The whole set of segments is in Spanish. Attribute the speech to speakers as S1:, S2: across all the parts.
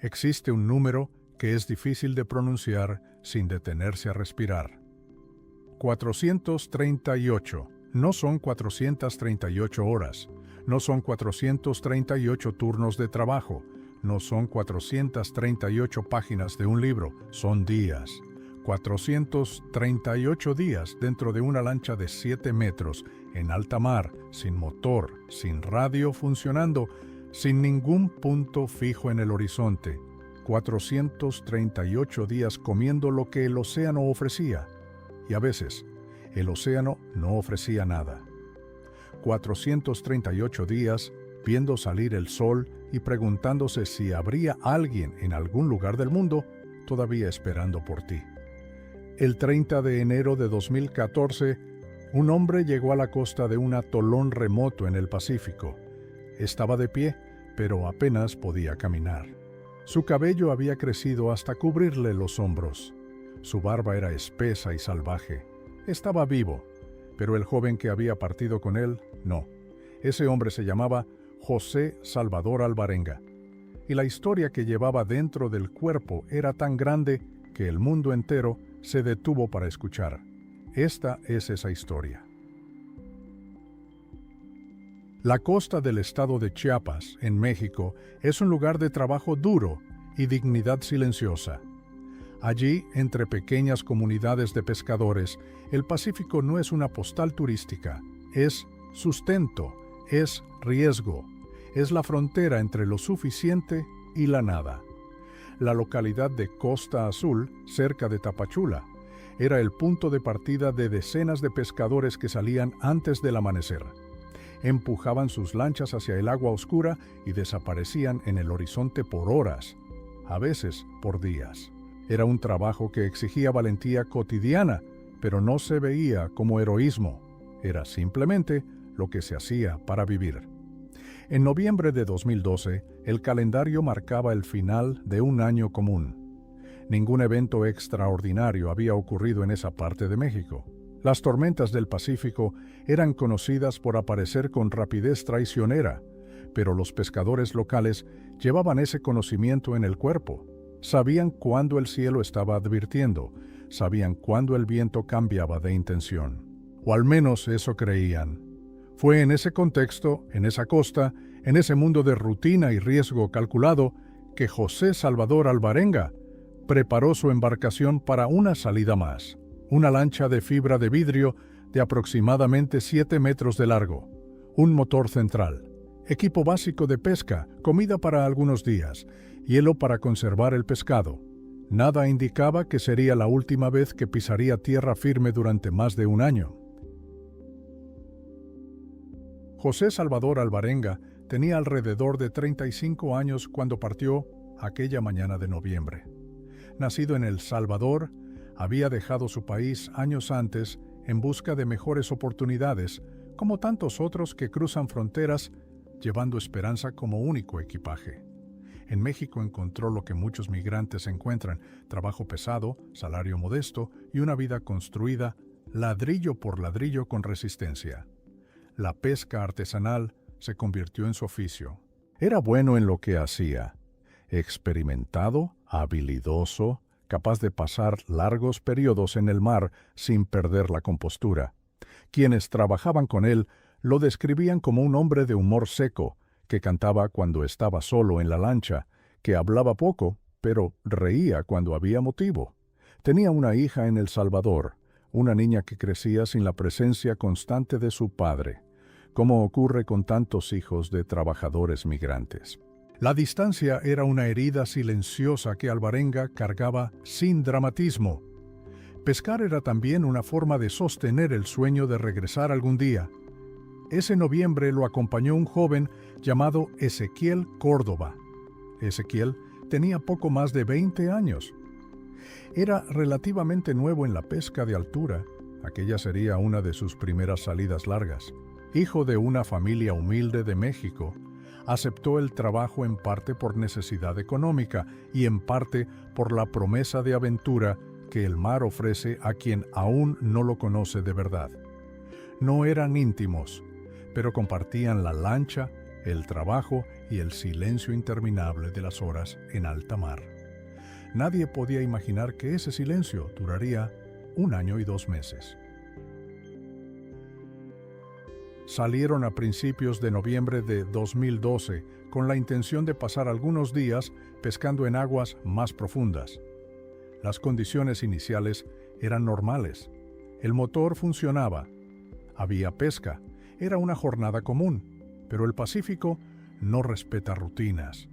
S1: Existe un número que es difícil de pronunciar sin detenerse a respirar. 438. No son 438 horas, no son 438 turnos de trabajo, no son 438 páginas de un libro, son días. 438 días dentro de una lancha de 7 metros, en alta mar, sin motor, sin radio funcionando, sin ningún punto fijo en el horizonte. 438 días comiendo lo que el océano ofrecía. Y a veces, el océano no ofrecía nada. 438 días viendo salir el sol y preguntándose si habría alguien en algún lugar del mundo todavía esperando por ti. El 30 de enero de 2014, un hombre llegó a la costa de un atolón remoto en el Pacífico. Estaba de pie, pero apenas podía caminar. Su cabello había crecido hasta cubrirle los hombros. Su barba era espesa y salvaje. Estaba vivo, pero el joven que había partido con él, no. Ese hombre se llamaba José Salvador Alvarenga. Y la historia que llevaba dentro del cuerpo era tan grande que el mundo entero se detuvo para escuchar. Esta es esa historia. La costa del estado de Chiapas, en México, es un lugar de trabajo duro y dignidad silenciosa. Allí, entre pequeñas comunidades de pescadores, el Pacífico no es una postal turística, es sustento, es riesgo, es la frontera entre lo suficiente y la nada. La localidad de Costa Azul, cerca de Tapachula, era el punto de partida de decenas de pescadores que salían antes del amanecer. Empujaban sus lanchas hacia el agua oscura y desaparecían en el horizonte por horas, a veces por días. Era un trabajo que exigía valentía cotidiana, pero no se veía como heroísmo. Era simplemente lo que se hacía para vivir. En noviembre de 2012, el calendario marcaba el final de un año común. Ningún evento extraordinario había ocurrido en esa parte de México. Las tormentas del Pacífico eran conocidas por aparecer con rapidez traicionera, pero los pescadores locales llevaban ese conocimiento en el cuerpo. Sabían cuándo el cielo estaba advirtiendo, sabían cuándo el viento cambiaba de intención. O al menos eso creían. Fue en ese contexto, en esa costa, en ese mundo de rutina y riesgo calculado, que José Salvador Alvarenga preparó su embarcación para una salida más. Una lancha de fibra de vidrio de aproximadamente 7 metros de largo, un motor central, equipo básico de pesca, comida para algunos días, hielo para conservar el pescado. Nada indicaba que sería la última vez que pisaría tierra firme durante más de un año. José Salvador Alvarenga tenía alrededor de 35 años cuando partió aquella mañana de noviembre. Nacido en El Salvador, había dejado su país años antes en busca de mejores oportunidades, como tantos otros que cruzan fronteras llevando esperanza como único equipaje. En México encontró lo que muchos migrantes encuentran: trabajo pesado, salario modesto y una vida construida ladrillo por ladrillo con resistencia. La pesca artesanal se convirtió en su oficio. Era bueno en lo que hacía. Experimentado, habilidoso, capaz de pasar largos periodos en el mar sin perder la compostura. Quienes trabajaban con él lo describían como un hombre de humor seco, que cantaba cuando estaba solo en la lancha, que hablaba poco, pero reía cuando había motivo. Tenía una hija en El Salvador, una niña que crecía sin la presencia constante de su padre, como ocurre con tantos hijos de trabajadores migrantes. La distancia era una herida silenciosa que Alvarenga cargaba sin dramatismo. Pescar era también una forma de sostener el sueño de regresar algún día. Ese noviembre lo acompañó un joven llamado Ezequiel Córdoba. Ezequiel tenía poco más de 20 años. Era relativamente nuevo en la pesca de altura. Aquella sería una de sus primeras salidas largas. Hijo de una familia humilde de México, aceptó el trabajo en parte por necesidad económica y en parte por la promesa de aventura que el mar ofrece a quien aún no lo conoce de verdad. No eran íntimos, pero compartían la lancha, el trabajo y el silencio interminable de las horas en alta mar. Nadie podía imaginar que ese silencio duraría 1 año y 2 meses. Salieron a principios de noviembre de 2012 con la intención de pasar algunos días pescando en aguas más profundas. Las condiciones iniciales eran normales. El motor funcionaba. Había pesca. Era una jornada común. Pero el Pacífico no respeta rutinas.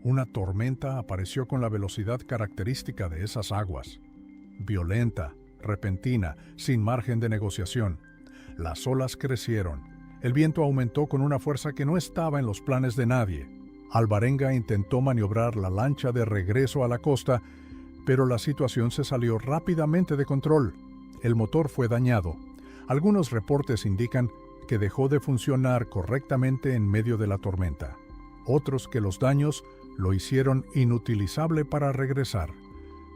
S1: Una tormenta apareció con la velocidad característica de esas aguas. Violenta, repentina, sin margen de negociación. Las olas crecieron. El viento aumentó con una fuerza que no estaba en los planes de nadie. Alvarenga intentó maniobrar la lancha de regreso a la costa, pero la situación se salió rápidamente de control. El motor fue dañado. Algunos reportes indican que dejó de funcionar correctamente en medio de la tormenta. Otros que los daños lo hicieron inutilizable para regresar.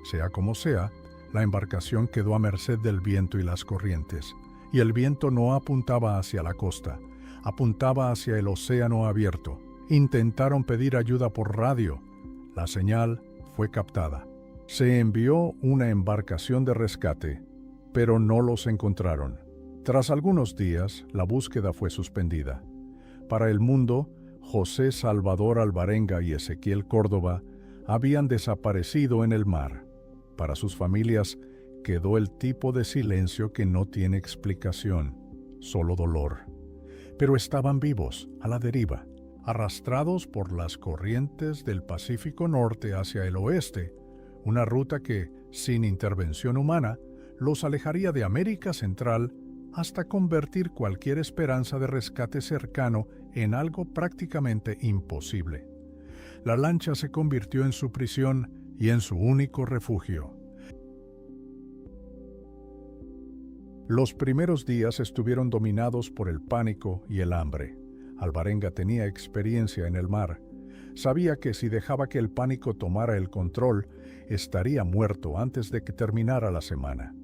S1: Sea como sea, la embarcación quedó a merced del viento y las corrientes, y el viento no apuntaba hacia la costa, apuntaba hacia el océano abierto. Intentaron pedir ayuda por radio. La señal fue captada. Se envió una embarcación de rescate, pero no los encontraron. Tras algunos días, la búsqueda fue suspendida. Para el mundo, José Salvador Alvarenga y Ezequiel Córdoba habían desaparecido en el mar. Para sus familias, quedó el tipo de silencio que no tiene explicación, solo dolor. Pero estaban vivos, a la deriva, arrastrados por las corrientes del Pacífico Norte hacia el oeste, una ruta que, sin intervención humana, los alejaría de América Central hasta convertir cualquier esperanza de rescate cercano en algo prácticamente imposible. La lancha se convirtió en su prisión y en su único refugio. Los primeros días estuvieron dominados por el pánico y el hambre. Alvarenga tenía experiencia en el mar. Sabía que si dejaba que el pánico tomara el control, estaría muerto antes de que terminara la semana.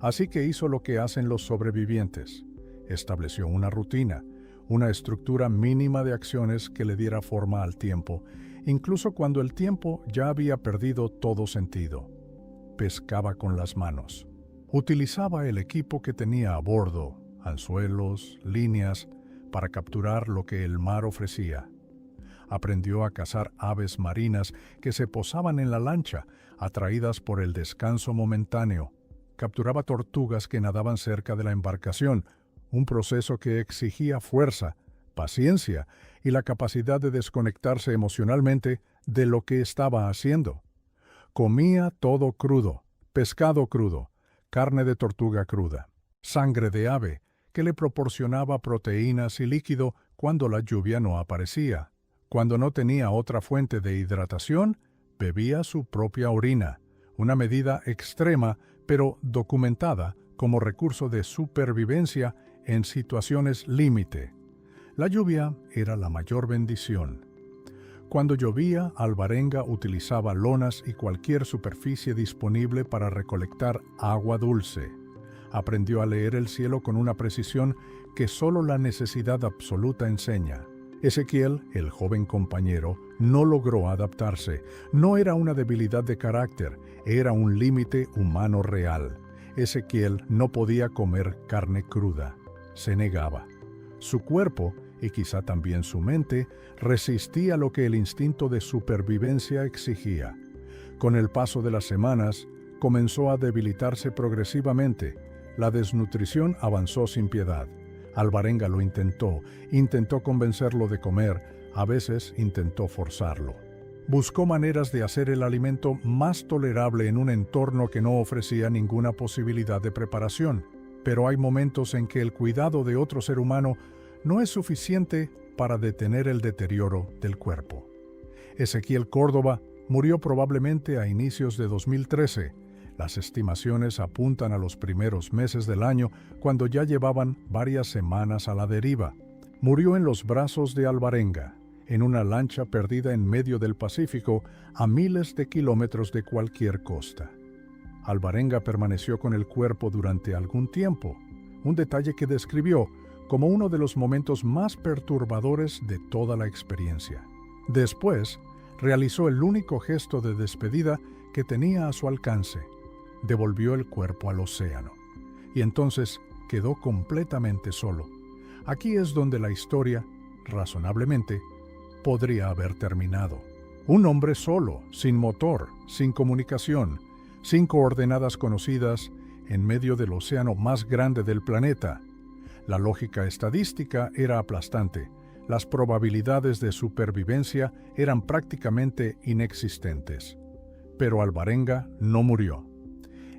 S1: Así que hizo lo que hacen los sobrevivientes. Estableció una rutina, una estructura mínima de acciones que le diera forma al tiempo, incluso cuando el tiempo ya había perdido todo sentido. Pescaba con las manos. Utilizaba el equipo que tenía a bordo, anzuelos, líneas, para capturar lo que el mar ofrecía. Aprendió a cazar aves marinas que se posaban en la lancha, atraídas por el descanso momentáneo. Capturaba tortugas que nadaban cerca de la embarcación, un proceso que exigía fuerza, paciencia y la capacidad de desconectarse emocionalmente de lo que estaba haciendo. Comía todo crudo, pescado crudo, carne de tortuga cruda, sangre de ave, que le proporcionaba proteínas y líquido cuando la lluvia no aparecía. Cuando no tenía otra fuente de hidratación, bebía su propia orina, una medida extrema pero documentada como recurso de supervivencia en situaciones límite. La lluvia era la mayor bendición. Cuando llovía, Alvarenga utilizaba lonas y cualquier superficie disponible para recolectar agua dulce. Aprendió a leer el cielo con una precisión que solo la necesidad absoluta enseña. Ezequiel, el joven compañero, no logró adaptarse. No era una debilidad de carácter, era un límite humano real. Ezequiel no podía comer carne cruda. Se negaba. Su cuerpo, y quizá también su mente, resistía lo que el instinto de supervivencia exigía. Con el paso de las semanas, comenzó a debilitarse progresivamente. La desnutrición avanzó sin piedad. Alvarenga lo intentó convencerlo de comer, a veces intentó forzarlo. Buscó maneras de hacer el alimento más tolerable en un entorno que no ofrecía ninguna posibilidad de preparación. Pero hay momentos en que el cuidado de otro ser humano no es suficiente para detener el deterioro del cuerpo. Ezequiel Córdoba murió probablemente a inicios de 2013. Las estimaciones apuntan a los primeros meses del año, cuando ya llevaban varias semanas a la deriva. Murió en los brazos de Alvarenga, en una lancha perdida en medio del Pacífico, a miles de kilómetros de cualquier costa. Alvarenga permaneció con el cuerpo durante algún tiempo, un detalle que describió como uno de los momentos más perturbadores de toda la experiencia. Después, realizó el único gesto de despedida que tenía a su alcance. Devolvió el cuerpo al océano. Y entonces quedó completamente solo. Aquí es donde la historia, razonablemente, podría haber terminado. Un hombre solo, sin motor, sin comunicación, sin coordenadas conocidas, en medio del océano más grande del planeta. La lógica estadística era aplastante. Las probabilidades de supervivencia eran prácticamente inexistentes. Pero Alvarenga no murió.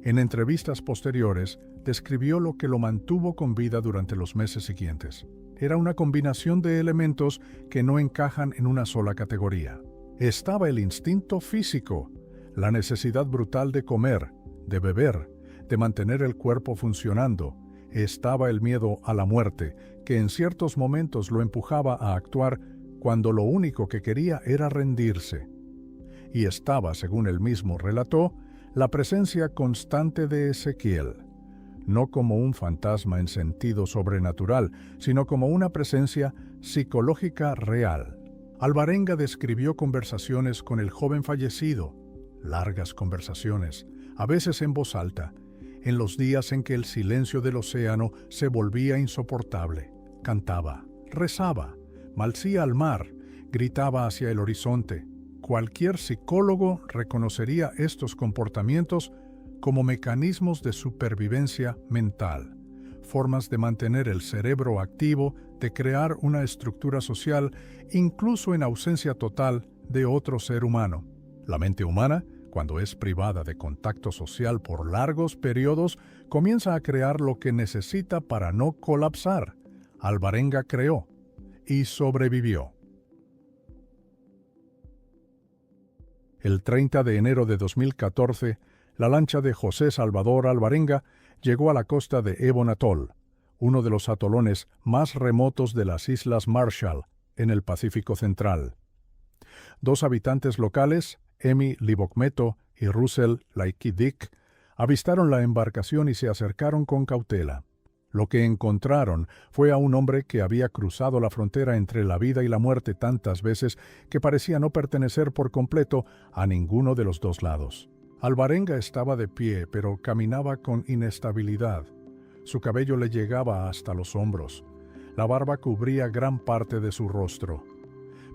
S1: En entrevistas posteriores, describió lo que lo mantuvo con vida durante los meses siguientes. Era una combinación de elementos que no encajan en una sola categoría. Estaba el instinto físico, la necesidad brutal de comer, de beber, de mantener el cuerpo funcionando. Estaba el miedo a la muerte, que en ciertos momentos lo empujaba a actuar cuando lo único que quería era rendirse. Y estaba, según él mismo relató, la presencia constante de Ezequiel, no como un fantasma en sentido sobrenatural, sino como una presencia psicológica real. Alvarenga describió conversaciones con el joven fallecido, largas conversaciones, a veces en voz alta, en los días en que el silencio del océano se volvía insoportable. Cantaba, rezaba, maldecía al mar, gritaba hacia el horizonte. Cualquier psicólogo reconocería estos comportamientos como mecanismos de supervivencia mental, formas de mantener el cerebro activo, de crear una estructura social, incluso en ausencia total de otro ser humano. La mente humana, cuando es privada de contacto social por largos periodos, comienza a crear lo que necesita para no colapsar. Alvarenga creó y sobrevivió. El 30 de enero de 2014, la lancha de José Salvador Alvarenga llegó a la costa de Ebon Atoll, uno de los atolones más remotos de las Islas Marshall, en el Pacífico Central. Dos habitantes locales, Emi Libokmeto y Russell Laikidik, avistaron la embarcación y se acercaron con cautela. Lo que encontraron fue a un hombre que había cruzado la frontera entre la vida y la muerte tantas veces que parecía no pertenecer por completo a ninguno de los dos lados. Alvarenga estaba de pie, pero caminaba con inestabilidad. Su cabello le llegaba hasta los hombros. La barba cubría gran parte de su rostro.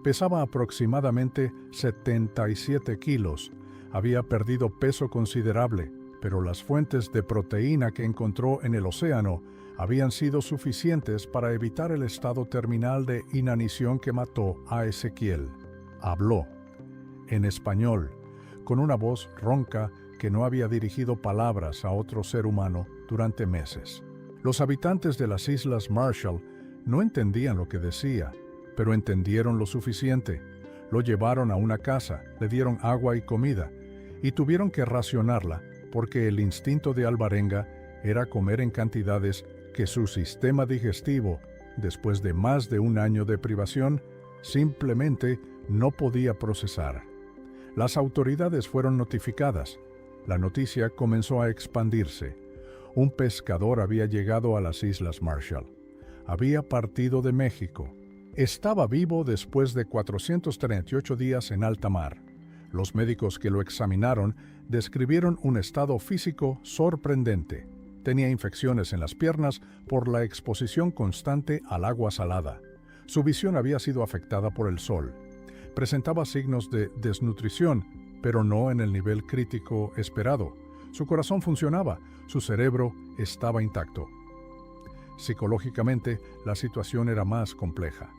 S1: Pesaba aproximadamente 77 kilos. Había perdido peso considerable, pero las fuentes de proteína que encontró en el océano habían sido suficientes para evitar el estado terminal de inanición que mató a Ezequiel. Habló, en español, con una voz ronca que no había dirigido palabras a otro ser humano durante meses. Los habitantes de las Islas Marshall no entendían lo que decía, pero entendieron lo suficiente. Lo llevaron a una casa, le dieron agua y comida, y tuvieron que racionarla, porque el instinto de Alvarenga era comer en cantidades que su sistema digestivo, después de más de un año de privación, simplemente no podía procesar. Las autoridades fueron notificadas. La noticia comenzó a expandirse. Un pescador había llegado a las Islas Marshall. Había partido de México. Estaba vivo después de 438 días en alta mar. Los médicos que lo examinaron describieron un estado físico sorprendente. Tenía infecciones en las piernas por la exposición constante al agua salada. Su visión había sido afectada por el sol. Presentaba signos de desnutrición, pero no en el nivel crítico esperado. Su corazón funcionaba, su cerebro estaba intacto. Psicológicamente, la situación era más compleja.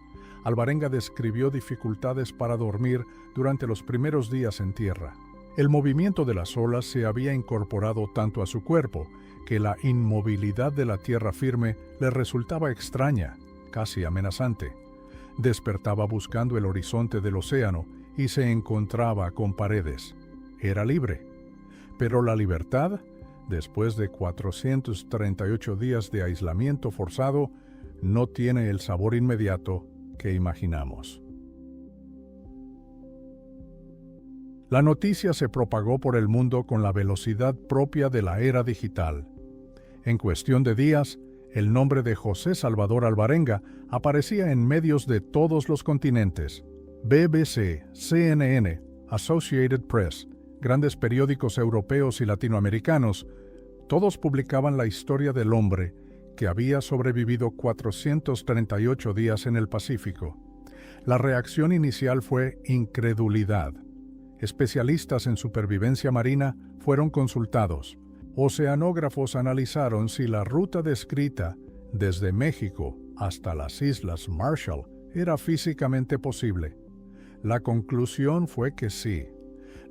S1: Alvarenga describió dificultades para dormir durante los primeros días en tierra. El movimiento de las olas se había incorporado tanto a su cuerpo que la inmovilidad de la tierra firme le resultaba extraña, casi amenazante. Despertaba buscando el horizonte del océano y se encontraba con paredes. Era libre. Pero la libertad, después de 438 días de aislamiento forzado, no tiene el sabor inmediato que imaginamos. La noticia se propagó por el mundo con la velocidad propia de la era digital. En cuestión de días, El nombre de José Salvador Alvarenga aparecía en medios de todos los continentes. BBC, CNN, Associated Press, grandes periódicos europeos y latinoamericanos, todos publicaban la historia del hombre que había sobrevivido 438 días en el Pacífico. La reacción inicial fue incredulidad. Especialistas en supervivencia marina fueron consultados. Oceanógrafos analizaron si la ruta descrita desde México hasta las Islas Marshall era físicamente posible. La conclusión fue que sí.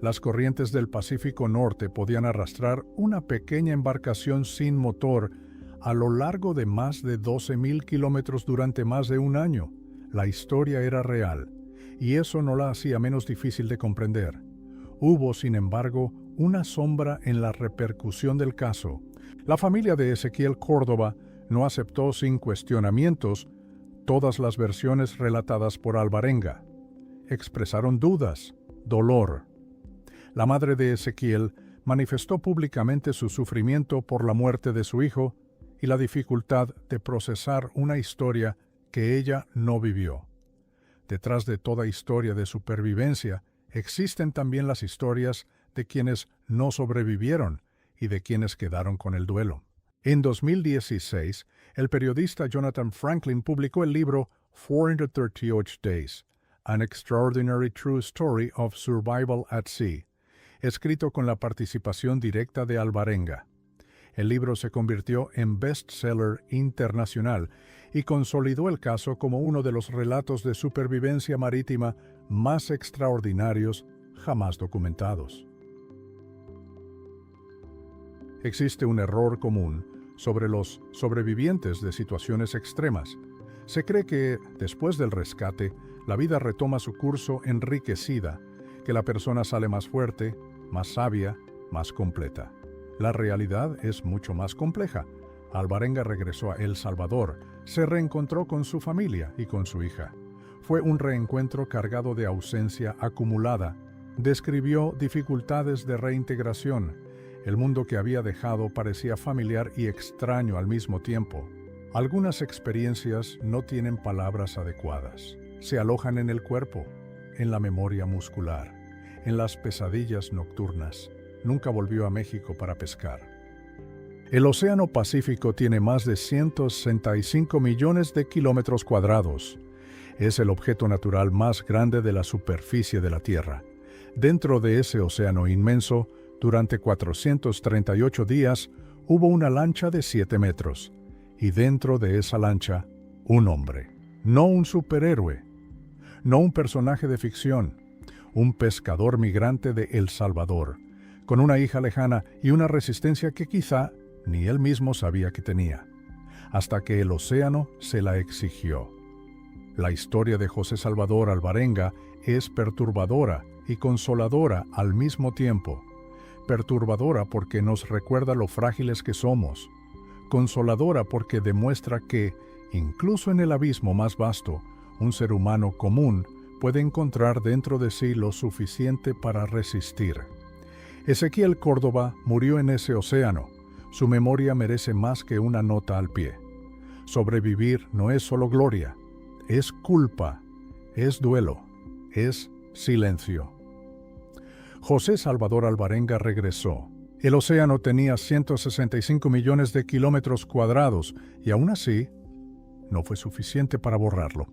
S1: Las corrientes del Pacífico Norte podían arrastrar una pequeña embarcación sin motor a lo largo de más de 12,000 kilómetros durante más de un año. La historia era real, y eso no la hacía menos difícil de comprender. Hubo, sin embargo, una sombra en la repercusión del caso. La familia de Ezequiel Córdoba no aceptó sin cuestionamientos todas las versiones relatadas por Alvarenga. Expresaron dudas, dolor. La madre de Ezequiel manifestó públicamente su sufrimiento por la muerte de su hijo y la dificultad de procesar una historia que ella no vivió. Detrás de toda historia de supervivencia existen también las historias de quienes no sobrevivieron y de quienes quedaron con el duelo. En 2016, el periodista Jonathan Franklin publicó el libro 438 Days, An Extraordinary True Story of Survival at Sea, escrito con la participación directa de Alvarenga. El libro se convirtió en bestseller internacional y consolidó el caso como uno de los relatos de supervivencia marítima más extraordinarios jamás documentados. Existe un error común sobre los sobrevivientes de situaciones extremas. Se cree que, después del rescate, la vida retoma su curso enriquecida, que la persona sale más fuerte, más sabia, más completa. La realidad es mucho más compleja. Alvarenga regresó a El Salvador, se reencontró con su familia y con su hija. Fue un reencuentro cargado de ausencia acumulada. Describió dificultades de reintegración. El mundo que había dejado parecía familiar y extraño al mismo tiempo. Algunas experiencias no tienen palabras adecuadas. Se alojan en el cuerpo, en la memoria muscular, en las pesadillas nocturnas. Nunca volvió a México para pescar. El Océano Pacífico tiene más de 165 millones de kilómetros cuadrados. Es el objeto natural más grande de la superficie de la Tierra. Dentro de ese océano inmenso, durante 438 días, hubo una lancha de 7 metros. Y dentro de esa lancha, un hombre. No un superhéroe. No un personaje de ficción. Un pescador migrante de El Salvador, con una hija lejana y una resistencia que quizá ni él mismo sabía que tenía, hasta que el océano se la exigió. La historia de José Salvador Alvarenga es perturbadora y consoladora al mismo tiempo. Perturbadora porque nos recuerda lo frágiles que somos. Consoladora porque demuestra que, incluso en el abismo más vasto, un ser humano común puede encontrar dentro de sí lo suficiente para resistir. Ezequiel Córdoba murió en ese océano. Su memoria merece más que una nota al pie. Sobrevivir no es solo gloria, es culpa, es duelo, es silencio. José Salvador Alvarenga regresó. El océano tenía 165 millones de kilómetros cuadrados y aún así no fue suficiente para borrarlo.